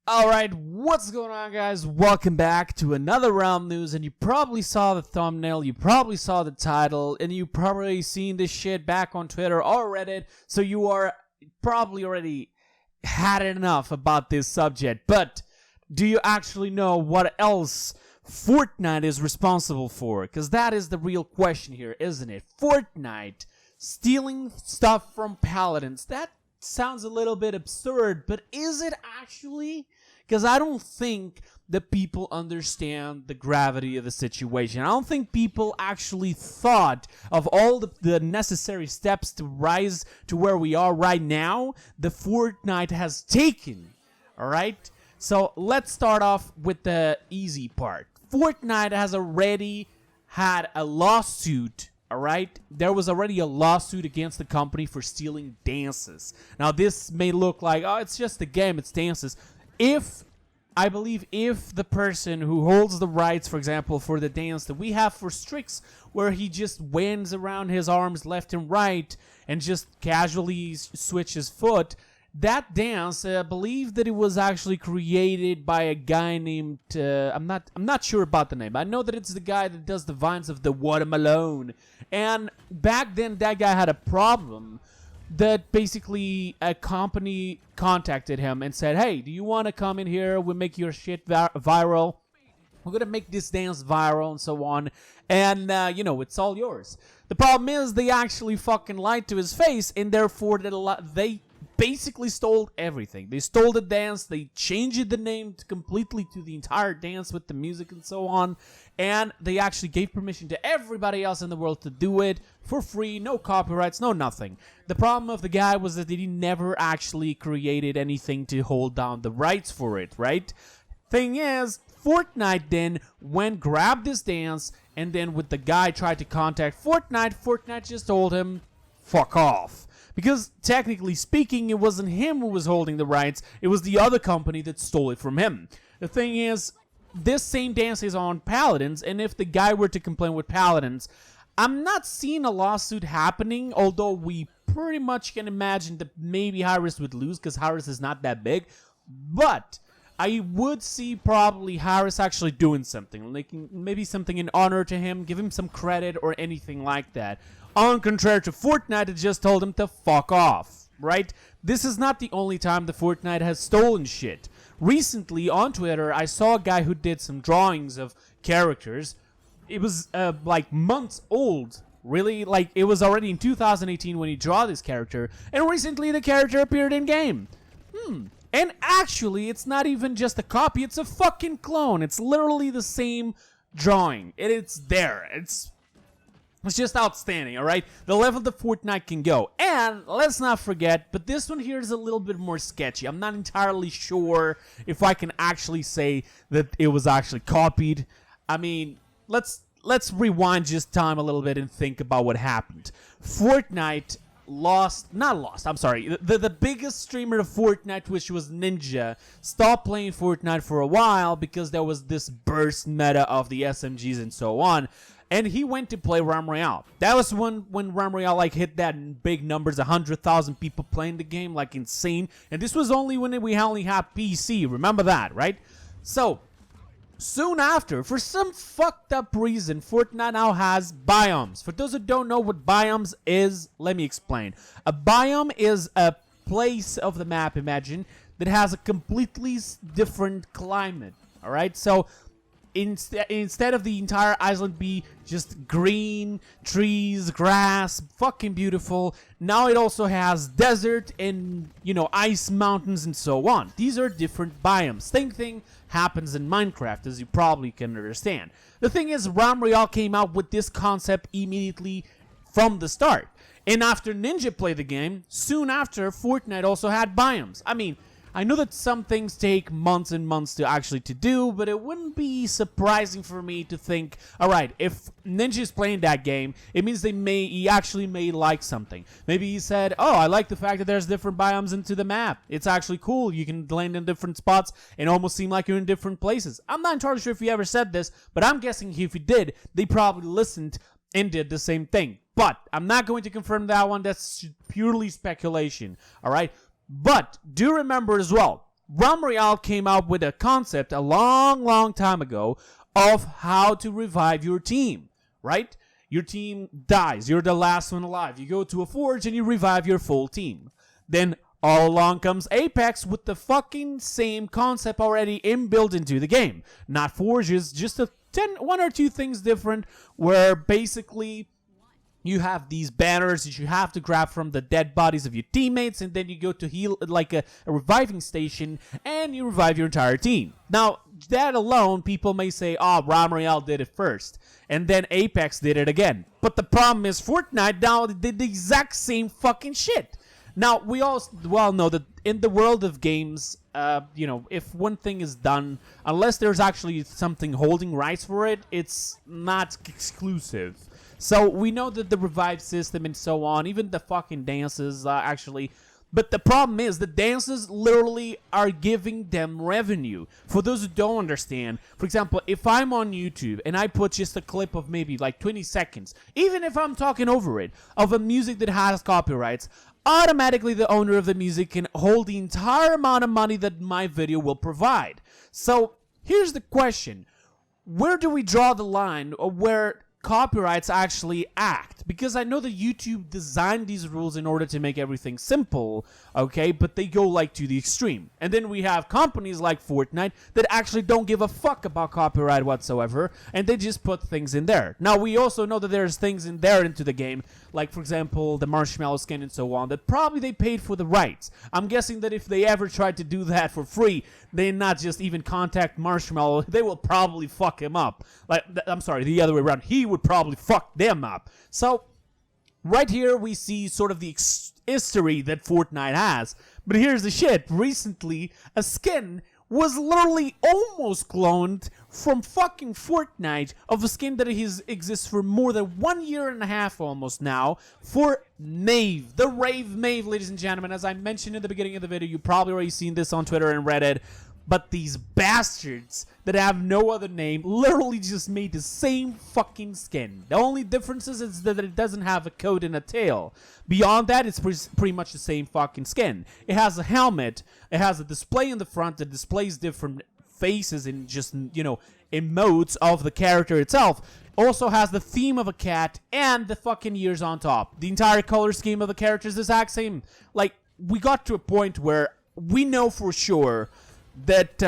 Alright, what's going on, guys? Welcome back to another Realm News, and you probably saw the thumbnail, you probably saw the title, and you probably seen this shit back on Twitter or Reddit, so you are probably already had enough about this subject. But do you actually know what else Fortnite is responsible for? Because that is the real question here, isn't it? Fortnite stealing stuff from Paladins. That sounds a little bit absurd, but is it actually? Because I don't think that people understand the gravity of the situation. I don't think people actually thought of all the necessary steps to rise to where we are right now that Fortnite has taken. Alright? So let's start off with the easy part. Fortnite has already had a lawsuit. Alright, there was already a lawsuit against the company for stealing dances. Now this may look like, oh, it's just a game, it's dances. I believe if the person who holds the rights, for example, for the dance that we have for Strix, where he just winds around his arms left and right and just casually switches foot, that dance, I believe that it was actually created by a guy named, I'm not sure about the name. I know that it's the guy that does the vines of the Watermelon. And back then, that guy had a problem that basically a company contacted him and said, hey, do you want to come in here? We'll make your shit viral. We're going to make this dance viral and so on. And, it's all yours. The problem is they actually fucking lied to his face, and therefore they basically stole everything. They stole the dance, they changed the name completely to the entire dance with the music and so on, and they actually gave permission to everybody else in the world to do it for free, no copyrights, no nothing. The problem of the guy was that he never actually created anything to hold down the rights for it, right? Thing is, Fortnite then grabbed this dance, and then when the guy tried to contact Fortnite just told him, fuck off. Because, technically speaking, it wasn't him who was holding the rights, it was the other company that stole it from him. The thing is, this same dance is on Paladins, and if the guy were to complain with Paladins, I'm not seeing a lawsuit happening, although we pretty much can imagine that maybe Harris would lose, because Harris is not that big, but I would see probably Harris actually doing something, like maybe something in honor to him, give him some credit or anything like that. On contrary to Fortnite, it just told him to fuck off, right? This is not the only time the Fortnite has stolen shit. Recently, on Twitter, I saw a guy who did some drawings of characters. It was, like, months old. Really? Like, it was already in 2018 when he drew this character. And recently, the character appeared in-game. And actually, it's not even just a copy. It's a fucking clone. It's literally the same drawing. It's there. It's just outstanding, alright? The level that Fortnite can go. And let's not forget, but this one here is a little bit more sketchy. I'm not entirely sure if I can actually say that it was actually copied. I mean, let's rewind just time a little bit and think about what happened. Fortnite the biggest streamer of Fortnite, which was Ninja, stopped playing Fortnite for a while because there was this burst meta of the SMGs and so on. And he went to play Realm Royale. That was when Realm Royale like hit that big numbers, 100,000 people playing the game, like insane. And this was only when we only had PC. Remember that, right? So, soon after, for some fucked up reason, Fortnite now has biomes. For those who don't know what biomes is, let me explain. A biome is a place of the map, imagine, that has a completely different climate. Alright, so instead of the entire island be just green, trees, grass, fucking beautiful, now it also has desert and, ice mountains and so on. These are different biomes. Same thing happens in Minecraft, as you probably can understand. The thing is, Realm Royale came out with this concept immediately from the start. And after Ninja played the game, soon after, Fortnite also had biomes. I mean, I know that some things take months and months to do, but it wouldn't be surprising for me to think, alright, if Ninja is playing that game, it means he actually may like something. Maybe he said, oh, I like the fact that there's different biomes into the map. It's actually cool. You can land in different spots and almost seem like you're in different places. I'm not entirely sure if he ever said this, but I'm guessing if he did, they probably listened and did the same thing. But I'm not going to confirm that one. That's purely speculation, alright? But do remember as well, Realm Royale came out with a concept a long time ago of how to revive your team, right? Your team dies. You're the last one alive. You go to a forge and you revive your full team. Then all along comes Apex with the fucking same concept already inbuilt into the game. Not forges, just one or two things different, where basically you have these banners that you have to grab from the dead bodies of your teammates, and then you go to heal like a reviving station, and you revive your entire team. Now, that alone, people may say, oh, Realm Royale did it first, and then Apex did it again. But the problem is Fortnite now did the exact same fucking shit. Now, we all well know that in the world of games, if one thing is done, unless there's actually something holding rights for it, it's not exclusive. So we know that the revive system and so on, even the fucking dances actually. But the problem is the dances literally are giving them revenue. For those who don't understand, for example, if I'm on YouTube and I put just a clip of maybe like 20 seconds, even if I'm talking over it, of a music that has copyrights, automatically the owner of the music can hold the entire amount of money that my video will provide. So here's the question. Where do we draw the line where copyrights actually act? Because I know that YouTube designed these rules in order to make everything simple, okay, but they go like to the extreme. And then we have companies like Fortnite that actually don't give a fuck about copyright whatsoever, and they just put things in there. Now, we also know that there's things in there into the game, like for example the marshmallow skin and so on, that probably they paid for the rights. I'm guessing that if they ever tried to do that for free, they not just even contact Marshmallow, they will probably fuck him up. I'm sorry, the other way around. He would probably fuck them up. So, right here we see sort of the history that Fortnite has. But here's the shit. Recently, a skin was literally almost cloned from fucking Fortnite of a skin that exists for more than 1.5 years almost now for Maeve. The Rave Maeve, ladies and gentlemen. As I mentioned in the beginning of the video, you probably already seen this on Twitter and Reddit. But these bastards that have no other name literally just made the same fucking skin. The only difference is that it doesn't have a coat and a tail. Beyond that, it's pretty much the same fucking skin. It has a helmet. It has a display in the front that displays different faces and just, emotes of the character itself. Also has the theme of a cat and the fucking ears on top. The entire color scheme of the character is the exact same. Like, we got to a point where we know for sure that,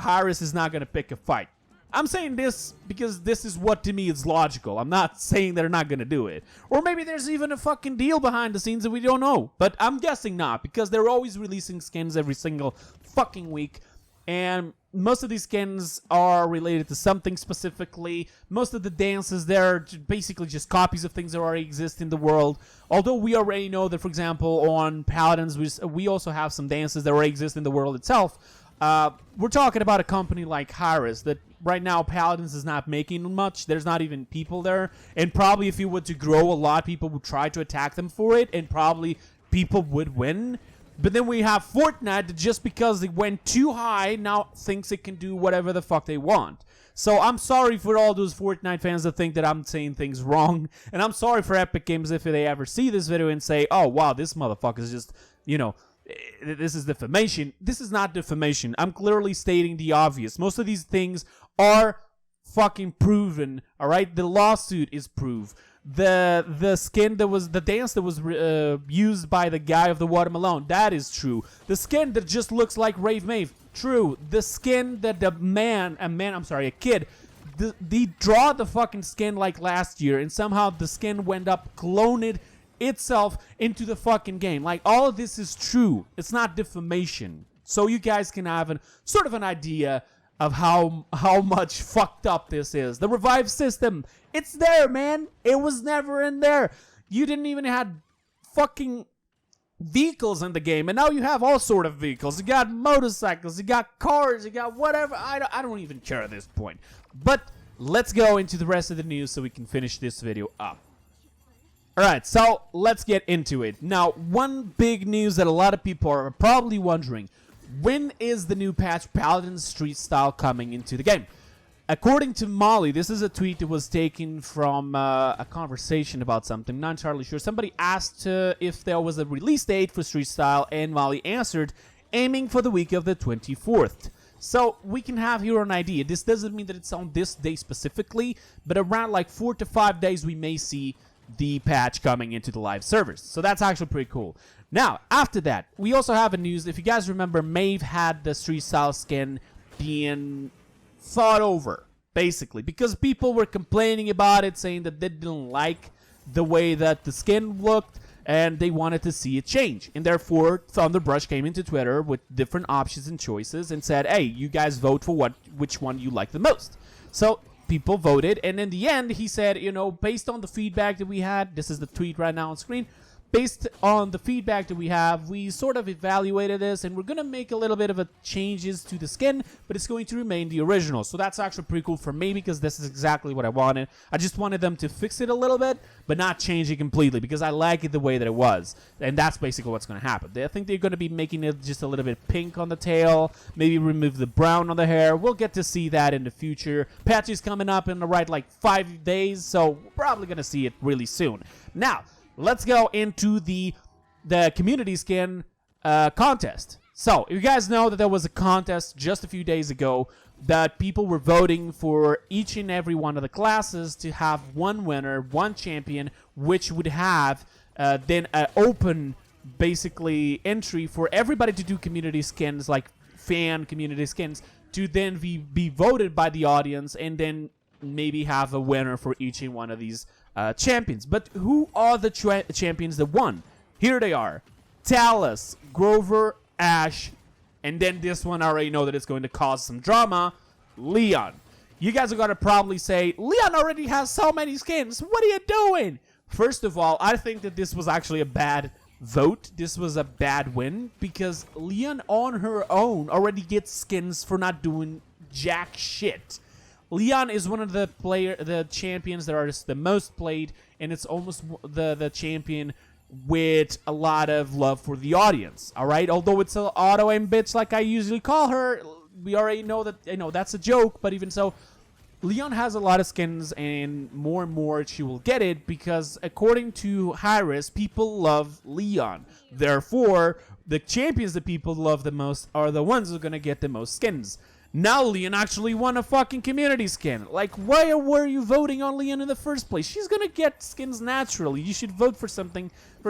Harris is not going to pick a fight. I'm saying this because this is what to me is logical. I'm not saying they're not going to do it. Or maybe there's even a fucking deal behind the scenes that we don't know. But I'm guessing not, because they're always releasing skins every single fucking week. And most of these skins are related to something specifically. Most of the dances, they're basically just copies of things that already exist in the world. Although we already know that, for example, on Paladins, we also have some dances that already exist in the world itself. We're talking about a company like Harris that right now Paladins is not making much. There's not even people there. And probably if you were to grow a lot, people would try to attack them for it. And probably people would win. But then we have Fortnite that just because they went too high now thinks it can do whatever the fuck they want. So I'm sorry for all those Fortnite fans that think that I'm saying things wrong. And I'm sorry for Epic Games if they ever see this video and say, oh wow, this motherfucker is just, this is defamation. This is not defamation. I'm clearly stating the obvious. Most of these things are fucking proven, alright? The lawsuit is proof. The skin that was, the dance that was used by the guy of the watermelon, that is true. The skin that just looks like Rave Maeve, true. The skin that a kid, they draw the fucking skin like last year, and somehow the skin went up, cloned itself into the fucking game. Like, all of this is true. It's not defamation. So you guys can have sort of an idea of how much fucked up this is. The revive system, it's there, man. It was never in there. You didn't even have fucking vehicles in the game, and now you have all sort of vehicles. You got motorcycles, you got cars, you got whatever. I don't even care at this point. But let's go into the rest of the news so we can finish this video up. Alright, so let's get into it. Now, one big news that a lot of people are probably wondering, when is the new patch Paladins Street Style coming into the game? According to Molly, this is a tweet that was taken from a conversation about something, not entirely sure. Somebody asked if there was a release date for Street Style, and Molly answered, aiming for the week of the 24th. So we can have here an idea. This doesn't mean that it's on this day specifically, but around like 4 to 5 days we may see the patch coming into the live servers. So that's actually pretty cool. Now, after that, we also have a news. If you guys remember, Maeve had the Street Style skin being thought over, basically, because people were complaining about it, saying that they didn't like the way that the skin looked, and they wanted to see it change. And therefore, Thunderbrush came into Twitter with different options and choices and said, hey, you guys vote for which one you like the most. So people voted, and in the end, he said, you know, based on the feedback that we had, this is the tweet right now on screen, based on the feedback that we have, we sort of evaluated this, and we're going to make a little bit of a changes to the skin, but it's going to remain the original. So that's actually pretty cool for me, because this is exactly what I wanted. I just wanted them to fix it a little bit, but not change it completely, because I like it the way that it was. And that's basically what's going to happen. I think they're going to be making it just a little bit pink on the tail, maybe remove the brown on the hair. We'll get to see that in the future. Patch is coming up in the right like 5 days, so we're probably going to see it really soon. Now, let's go into the community skin contest. So, you guys know that there was a contest just a few days ago that people were voting for each and every one of the classes to have one winner, one champion, which would have then an open, basically, entry for everybody to do community skins, like fan community skins, to then be voted by the audience, and then maybe have a winner for each and one of these champions. But who are the champions that won? Here they are: Talus, Grover, Ash, and then this one I already know that it's going to cause some drama, Leon. You guys are going to probably say, Leon already has so many skins, what are you doing? First of all, I think that this was actually a bad vote. This was a bad win, because Leon on her own already gets skins for not doing jack shit. Leon is one of the champions that are the most played, and it's almost the champion with a lot of love for the audience. All right, although it's an auto aim bitch like I usually call her, we already know that that's a joke. But even so, Leon has a lot of skins, and more she will get it, because according to Hyris, people love Leon. Therefore, the champions that people love the most are the ones who are gonna get the most skins. Now Leon actually won a fucking community skin. Like, why were you voting on Leon in the first place? She's gonna get skins naturally. You should vote for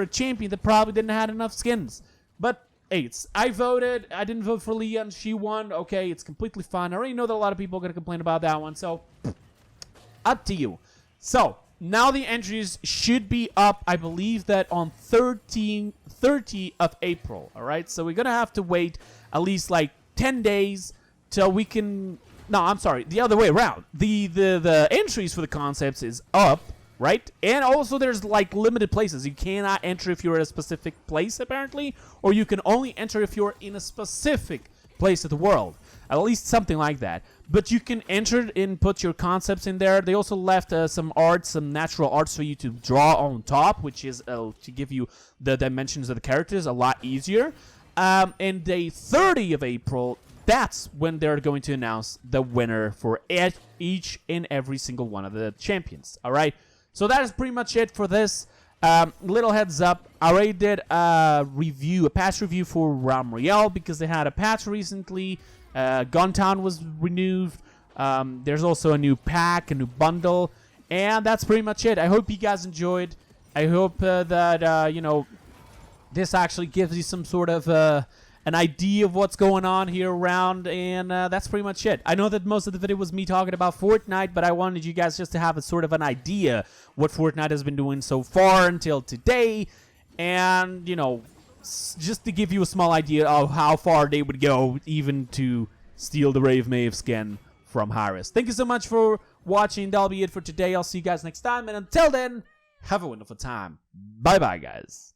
a champion that probably didn't have enough skins. But hey, I voted. I didn't vote for Leon. She won. Okay, it's completely fine. I already know that a lot of people are gonna complain about that one. So, up to you. So, now the entries should be up, I believe that on 30 of April. Alright, so we're gonna have to wait at least like 10 days till we can... No, I'm sorry, the other way around. The entries for the concepts is up, right? And also there's like limited places. You cannot enter if you're at a specific place, apparently, or you can only enter if you're in a specific place of the world. At least something like that. But you can enter and put your concepts in there. They also left some natural arts for you to draw on top, which is to give you the dimensions of the characters a lot easier. And day 30 of April, that's when they're going to announce the winner for each and every single one of the champions. All right? So that is pretty much it for this. Little heads up, I already did a patch review for Realm Royale, because they had a patch recently. Guntown was renewed. There's also a new pack, a new bundle, and that's pretty much it. I hope you guys enjoyed. I hope that this actually gives you some sort of an idea of what's going on here around, and that's pretty much it. I know that most of the video was me talking about Fortnite, but I wanted you guys just to have a sort of an idea what Fortnite has been doing so far until today, and just to give you a small idea of how far they would go even to steal the Brave Maeve skin from Hyris. Thank you so much for watching. That'll be it for today. I'll see you guys next time, and until then, have a wonderful time. Bye bye, guys.